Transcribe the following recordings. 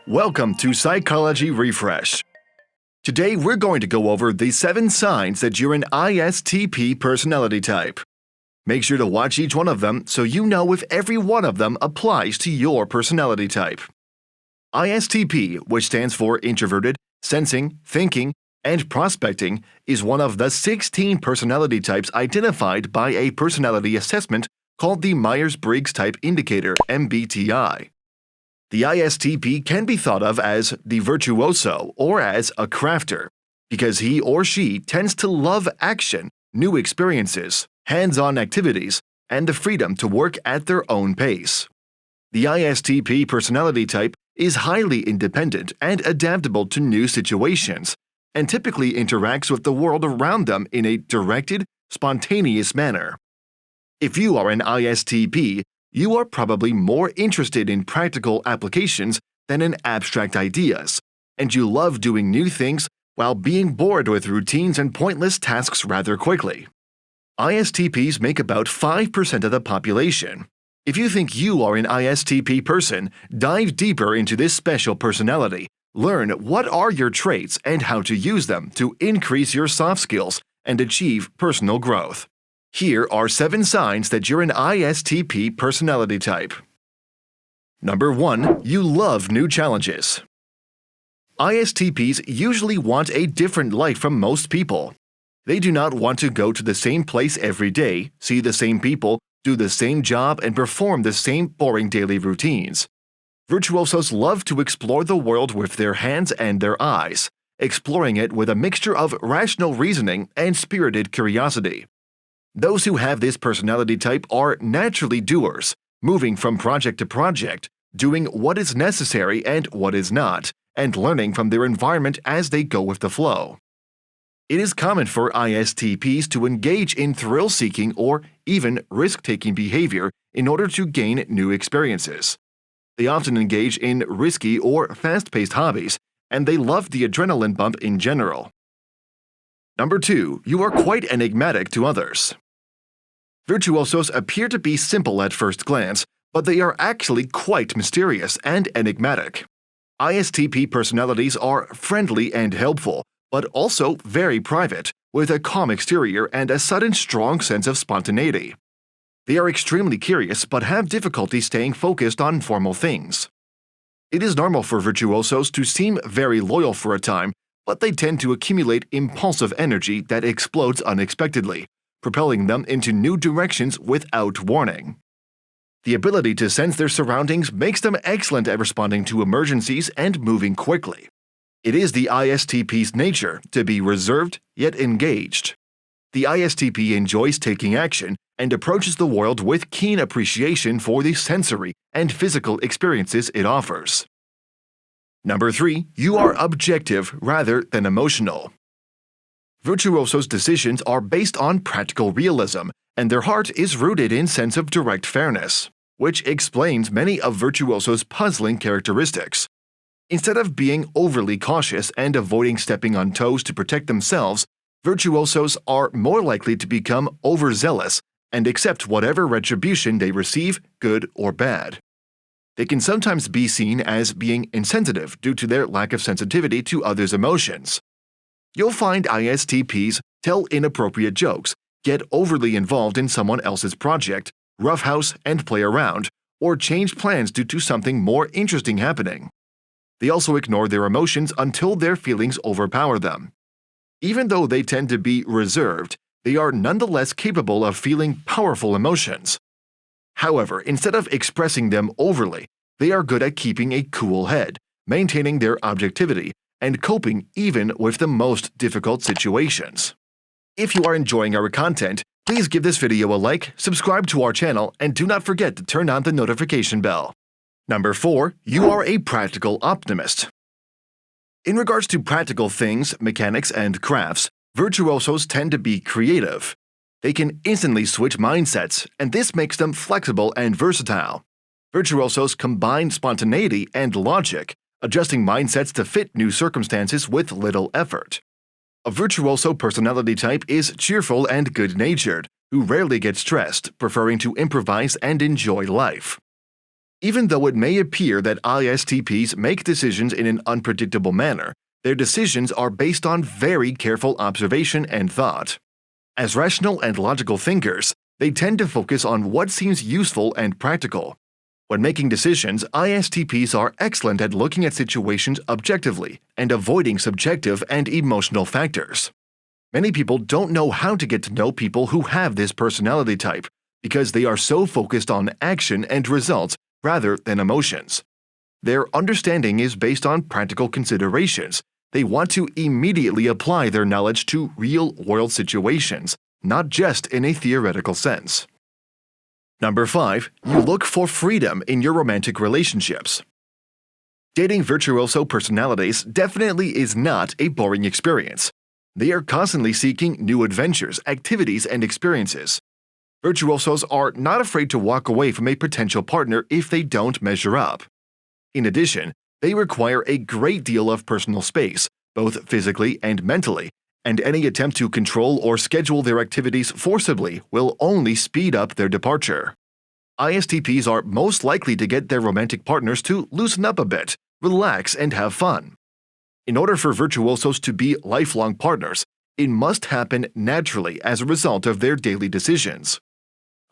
Welcome to Psychology Refresh. Today we're going to go over the 7 signs that you're an ISTP personality type. Make sure to watch each one of them so you know if every one of them applies to your personality type. ISTP, which stands for Introverted, Sensing, Thinking, and Prospecting, is one of the 16 personality types identified by a personality assessment called the Myers-Briggs Type Indicator (MBTI). The ISTP can be thought of as the virtuoso or as a crafter, because he or she tends to love action, new experiences, hands-on activities, and the freedom to work at their own pace. The ISTP personality type is highly independent and adaptable to new situations, and typically interacts with the world around them in a directed, spontaneous manner. If you are an ISTP, you are probably more interested in practical applications than in abstract ideas, and you love doing new things while being bored with routines and pointless tasks rather quickly. ISTPs make about 5% of the population. If you think you are an ISTP person, dive deeper into this special personality. Learn what are your traits and how to use them to increase your soft skills and achieve personal growth. Here are 7 signs that you're an ISTP personality type. Number 1. You love new challenges. ISTPs usually want a different life from most people. They do not want to go to the same place every day, see the same people, do the same job, and perform the same boring daily routines. Virtuosos love to explore the world with their hands and their eyes, exploring it with a mixture of rational reasoning and spirited curiosity. Those who have this personality type are naturally doers, moving from project to project, doing what is necessary and what is not, and learning from their environment as they go with the flow. It is common for ISTPs to engage in thrill-seeking or even risk-taking behavior in order to gain new experiences. They often engage in risky or fast-paced hobbies, and they love the adrenaline bump in general. Number 2. You are quite enigmatic to others. Virtuosos appear to be simple at first glance, but they are actually quite mysterious and enigmatic. ISTP personalities are friendly and helpful, but also very private, with a calm exterior and a sudden strong sense of spontaneity. They are extremely curious but have difficulty staying focused on formal things. It is normal for virtuosos to seem very loyal for a time, but they tend to accumulate impulsive energy that explodes unexpectedly, propelling them into new directions without warning. The ability to sense their surroundings makes them excellent at responding to emergencies and moving quickly. It is the ISTP's nature to be reserved yet engaged. The ISTP enjoys taking action and approaches the world with keen appreciation for the sensory and physical experiences it offers. Number 3. You are objective rather than emotional. Virtuosos' decisions are based on practical realism, and their heart is rooted in sense of direct fairness, which explains many of virtuosos' puzzling characteristics. Instead of being overly cautious and avoiding stepping on toes to protect themselves, virtuosos are more likely to become overzealous and accept whatever retribution they receive, good or bad. They can sometimes be seen as being insensitive due to their lack of sensitivity to others' emotions. You'll find ISTPs tell inappropriate jokes, get overly involved in someone else's project, roughhouse and play around, or change plans due to something more interesting happening. They also ignore their emotions until their feelings overpower them. Even though they tend to be reserved, they are nonetheless capable of feeling powerful emotions. However, instead of expressing them overly, they are good at keeping a cool head, maintaining their objectivity, and coping even with the most difficult situations. If you are enjoying our content, please give this video a like, subscribe to our channel, and do not forget to turn on the notification bell. Number 4. You are a practical optimist. In regards to practical things, mechanics, and crafts, virtuosos tend to be creative. They can instantly switch mindsets, and this makes them flexible and versatile. Virtuosos combine spontaneity and logic, adjusting mindsets to fit new circumstances with little effort. A virtuoso personality type is cheerful and good-natured, who rarely get stressed, preferring to improvise and enjoy life. Even though it may appear that ISTPs make decisions in an unpredictable manner, their decisions are based on very careful observation and thought. As rational and logical thinkers, they tend to focus on what seems useful and practical. When making decisions, ISTPs are excellent at looking at situations objectively and avoiding subjective and emotional factors. Many people don't know how to get to know people who have this personality type because they are so focused on action and results rather than emotions. Their understanding is based on practical considerations. They want to immediately apply their knowledge to real-world situations, not just in a theoretical sense. Number 5. You look for freedom in your romantic relationships. Dating virtuoso personalities definitely is not a boring experience. They are constantly seeking new adventures, activities, and experiences. Virtuosos are not afraid to walk away from a potential partner if they don't measure up. In addition, they require a great deal of personal space, both physically and mentally, and any attempt to control or schedule their activities forcibly will only speed up their departure. ISTPs are most likely to get their romantic partners to loosen up a bit, relax, and have fun. In order for virtuosos to be lifelong partners, it must happen naturally as a result of their daily decisions.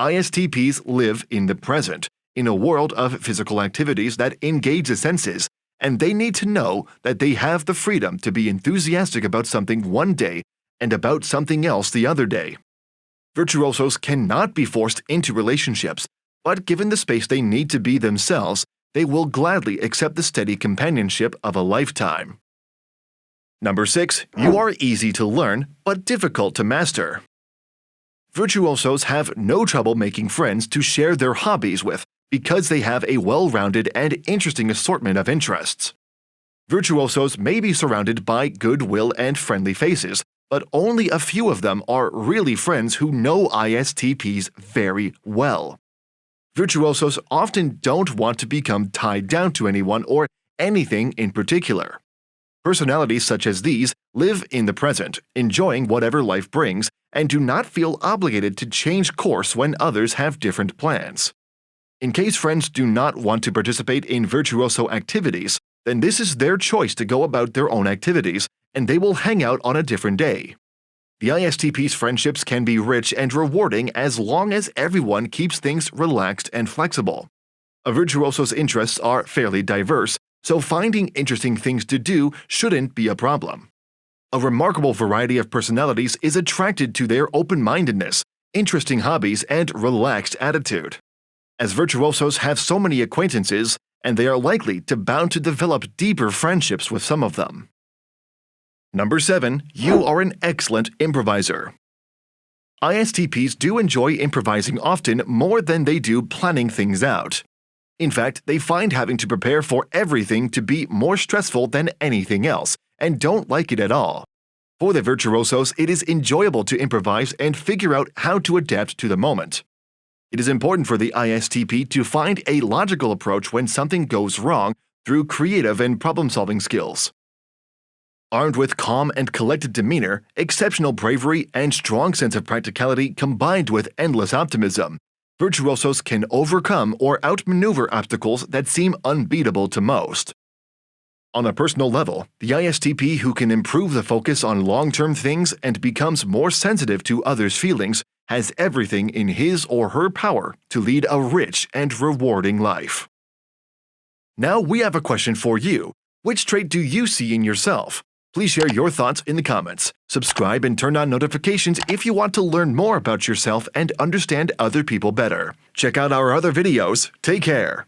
ISTPs live in the present, in a world of physical activities that engage the senses, and they need to know that they have the freedom to be enthusiastic about something one day and about something else the other day. Virtuosos cannot be forced into relationships, but given the space they need to be themselves, they will gladly accept the steady companionship of a lifetime. Number 6. You are easy to learn, but difficult to master. Virtuosos have no trouble making friends to share their hobbies with because they have a well-rounded and interesting assortment of interests. Virtuosos may be surrounded by goodwill and friendly faces, but only a few of them are really friends who know ISTPs very well. Virtuosos often don't want to become tied down to anyone or anything in particular. Personalities such as these live in the present, enjoying whatever life brings, and do not feel obligated to change course when others have different plans. In case friends do not want to participate in virtuoso activities, then this is their choice to go about their own activities, and they will hang out on a different day. The ISTP's friendships can be rich and rewarding as long as everyone keeps things relaxed and flexible. A virtuoso's interests are fairly diverse, so finding interesting things to do shouldn't be a problem. A remarkable variety of personalities is attracted to their open-mindedness, interesting hobbies, and relaxed attitude. As virtuosos have so many acquaintances, and they are likely to bound to develop deeper friendships with some of them. Number 7. You are an excellent improviser. ISTPs do enjoy improvising often more than they do planning things out. In fact, they find having to prepare for everything to be more stressful than anything else, and don't like it at all. For the virtuosos, it is enjoyable to improvise and figure out how to adapt to the moment. It is important for the ISTP to find a logical approach when something goes wrong through creative and problem-solving skills. Armed with calm and collected demeanor, exceptional bravery, and strong sense of practicality combined with endless optimism, virtuosos can overcome or outmaneuver obstacles that seem unbeatable to most. On a personal level, the ISTP who can improve the focus on long-term things and becomes more sensitive to others' feelings has everything in his or her power to lead a rich and rewarding life. Now we have a question for you. Which trait do you see in yourself? Please share your thoughts in the comments. Subscribe and turn on notifications if you want to learn more about yourself and understand other people better. Check out our other videos. Take care.